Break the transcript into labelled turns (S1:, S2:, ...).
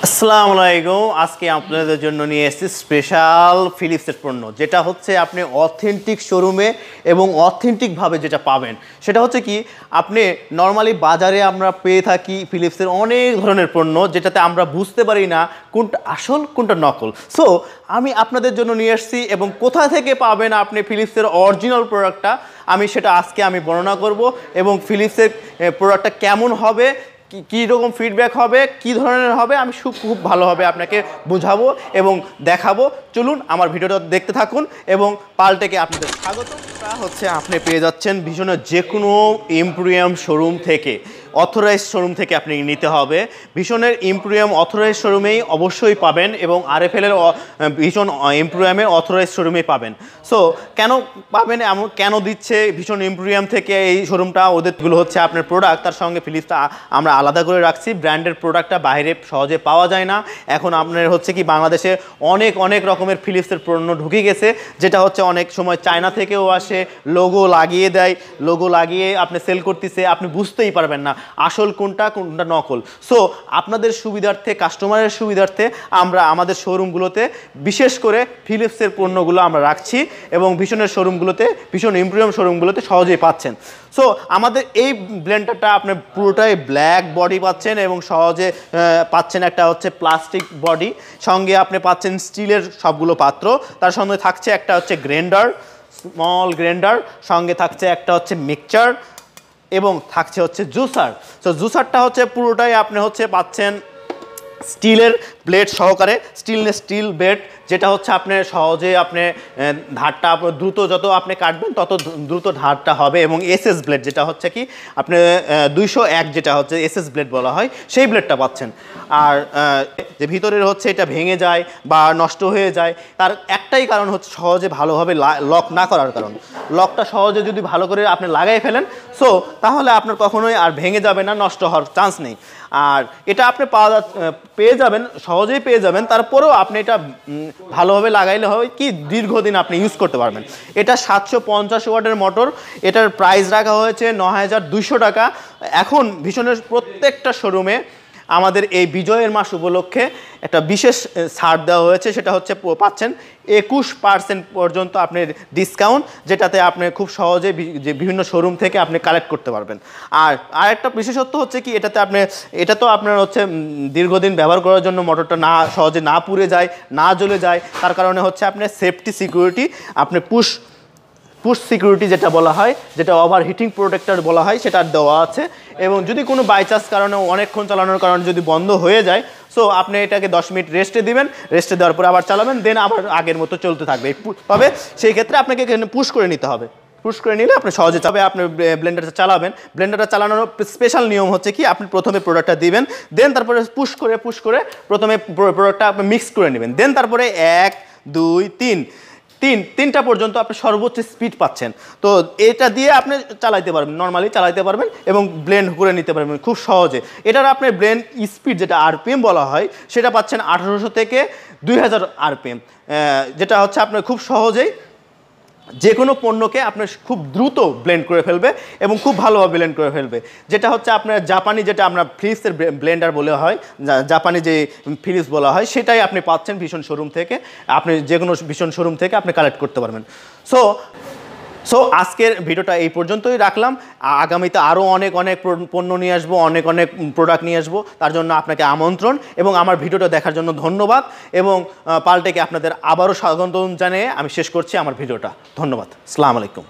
S1: আসসালামু আলাইকুম। আজকে আপনাদের জন্য নিয়ে এসেছি স্পেশাল ফিলিপসের পণ্য, যেটা হচ্ছে আপনি অথেন্টিক শোরুমে এবং অথেন্টিকভাবে যেটা পাবেন সেটা হচ্ছে কি, আপনি নর্মালি বাজারে আমরা পেয়ে থাকি ফিলিপসের অনেক ধরনের পণ্য, যেটাতে আমরা বুঝতে পারি না কোনটা আসল কোনটা নকল। সো আমি আপনাদের জন্য নিয়ে এসেছি, এবং কোথা থেকে পাবেন আপনি ফিলিপসের অরিজিনাল প্রোডাক্টটা আমি সেটা আজকে বর্ণনা করব, এবং ফিলিপসের প্রোডাক্টটা কেমন হবে, কী রকম ফিডব্যাক হবে, কি ধরনের হবে, আমি খুব ভালোভাবে আপনাকে বোঝাবো এবং দেখাবো। চলুন আমার ভিডিওটা দেখতে থাকুন, এবং পাল্টেকে আপনাদের স্বাগত। হচ্ছে আপনি পেয়ে যাচ্ছেন ভীষণের যে কোনো এমপ্রিয়াম শোরুম থেকে, অথরাইজ শোরুম থেকে আপনি নিতে হবে। ভীষণের এমপ্রিয়াম অথরাইজ শোরুমেই অবশ্যই পাবেন, এবং আরএফএলের ভীষণ এমপ্রিয়ামের অথরাইজ শোরুমেই পাবেন। সো কেন পাবেন, এমন কেন দিচ্ছে ভীষণ এমপ্রিয়াম থেকে এই শোরুমটা, ওদেরগুলো হচ্ছে আপনার প্রোডাক্ট, তার সঙ্গে ফিলিপসটা আমরা আলাদা করে রাখছি। ব্র্যান্ডের প্রোডাক্টটা বাইরে সহজে পাওয়া যায় না। এখন আপনার হচ্ছে কি, বাংলাদেশে অনেক রকমের ফিলিপসের পণ্য ঢুকে গেছে, যেটা হচ্ছে অনেক সময় চায়না থেকেও আসে, লোগো লাগিয়ে দেয়, লোগো লাগিয়ে আপনি সেল করতেছে, আপনি বুঝতেই পারবেন না আসল কোনটা কোনটা নকল। সো আপনাদের সুবিধার্থে, কাস্টমারের সুবিধার্থে আমরা আমাদের শোরুমগুলোতে বিশেষ করে ফিলিপসের পণ্যগুলো আমরা রাখছি, এবং ভীষণের শোরুমগুলোতে, ভীষণ এমপ্রিয়াম শোরুমগুলোতে সহজেই পাচ্ছেন। সো আমাদের এই ব্লেন্ডারটা আপনি পুরোটাই ব্ল্যাক বডি পাচ্ছেন, এবং সহজে পাচ্ছেন একটা হচ্ছে প্লাস্টিক বডি, সঙ্গে আপনি পাচ্ছেন স্টিলের সবগুলো পাত্র, তার সঙ্গে থাকছে একটা হচ্ছে গ্রাইন্ডার, স্মল গ্রাইন্ডার, সঙ্গে থাকছে একটা হচ্ছে মিক্সচার, এবং থাকছে হচ্ছে জুসার। সো জুসারটা হচ্ছে পুরোটাই আপনি হচ্ছে পাচ্ছেন স্টিলের ব্লেড সহকারে, স্টিল ব্লেড, যেটা হচ্ছে আপনি সহজে আপনি ধারটা দ্রুত, যত আপনি কাটবেন তত দ্রুত ধারটা হবে, এবং এসএস ব্লেড যেটা হচ্ছে কি আপনি 201 যেটা হচ্ছে এসএস ব্লেড বলা হয়, সেই ব্লেডটা পাচ্ছেন। আর যে ভিতরের হচ্ছে এটা ভেঙে যায় বা নষ্ট হয়ে যায়, তার একটাই কারণ হচ্ছে সহজে ভালোভাবে লক না করার কারণ। লকটা সহজে যদি ভালো করে আপনি লাগাই ফেলেন, সো তাহলে আপনার কখনোই আর ভেঙে যাবে না, নষ্ট হওয়ার চান্স নেই। আর এটা আপনি পেয়ে যাবেন, সহজেই পেয়ে যাবেন, তারপরেও আপনি এটা ভালোভাবে লাগাইলে হয় কি, দীর্ঘদিন আপনি ইউজ করতে পারবেন। এটা 750 ওয়াটের মোটর, এটার প্রাইস রাখা হয়েছে 9200 টাকা। এখন ভীষণের প্রত্যেকটা শোরুমে আমাদের এই বিজয়ের মাস উপলক্ষে একটা বিশেষ ছাড় দেওয়া হয়েছে, সেটা হচ্ছে পাচ্ছেন 21% পর্যন্ত আপনি ডিসকাউন্ট, যেটাতে আপনি খুব সহজে যে বিভিন্ন শোরুম থেকে আপনি কালেক্ট করতে পারবেন। আর আরেকটা বিশেষত্ব হচ্ছে কি, এটা তো আপনার হচ্ছে দীর্ঘদিন ব্যবহার করার জন্য মোটরটা সহজে না পুড়ে যায়, না জ্বলে যায়, তার কারণে হচ্ছে আপনার সেফটি সিকিউরিটি, আপনি পুশ সিকিউরিটি যেটা বলা হয়, যেটা ওভার হিটিং প্রোটেক্টর বলা হয়, সেটা দেওয়া আছে। এবং যদি কোনো বাইচান্স কারণে অনেকক্ষণ চালানোর কারণে যদি বন্ধ হয়ে যায়, সো আপনি এটাকে 10 মিনিট রেস্টে দিবেন, রেস্টে দেওয়ার পরে আবার চালাবেন, দেন আবার আগের মতো চলতে থাকবে। তবে সেই ক্ষেত্রে আপনাকে পুশ করে নিতে হবে। পুশ করে নিলে আপনি সহজে তবে আপনি ব্লেন্ডারটা চালাবেন। ব্লেন্ডারটা চালানোর স্পেশাল নিয়ম হচ্ছে কি, আপনি প্রথমে প্রোডাক্টটা দিবেন, দেন তারপরে পুশ করে প্রথমে প্রোডাক্টটা আপনি মিক্স করে নেবেন, দেন তারপরে 1 2 3 তিনটা পর্যন্ত আপনি সর্বোচ্চ স্পিড পাচ্ছেন। তো এটা দিয়ে আপনি চালাইতে পারবেন, নর্মালি চালাইতে পারবেন, এবং ব্লেন্ড করে নিতে পারবেন খুব সহজে। এটার আপনার ব্লেন্ড স্পিড যেটা আরপিএম বলা হয়, সেটা পাচ্ছেন 1800 থেকে 2000 আরপিএম, যেটা হচ্ছে আপনার খুব সহজেই যে কোনো পণ্যকে আপনার খুব দ্রুত ব্লেন্ড করে ফেলবে, এবং খুব ভালোভাবে ব্লেন্ড করে ফেলবে। যেটা হচ্ছে আপনার জাপানি, যেটা আমরা ফিলিপসের ব্লেন্ডার বলা হয়, জাপানি যে ফিলিপস বলা হয়, সেটাই আপনি পাচ্ছেন ভীষণ শোরুম থেকে। আপনি যে কোনো ভীষণ শোরুম থেকে আপনি কালেক্ট করতে পারবেন। সো আজকের ভিডিওটা এই পর্যন্তই রাখলাম। আগামীতে আরও অনেক পণ্য নিয়ে আসবো, অনেক প্রোডাক্ট নিয়ে আসবো, তার জন্য আপনাকে আমন্ত্রণ, এবং আমার ভিডিওটা দেখার জন্য ধন্যবাদ। এবং পাল্টেকে আপনাদের আবারও স্বাগত জানিয়ে আমি শেষ করছি আমার ভিডিওটা। ধন্যবাদ। আসসালামু আলাইকুম।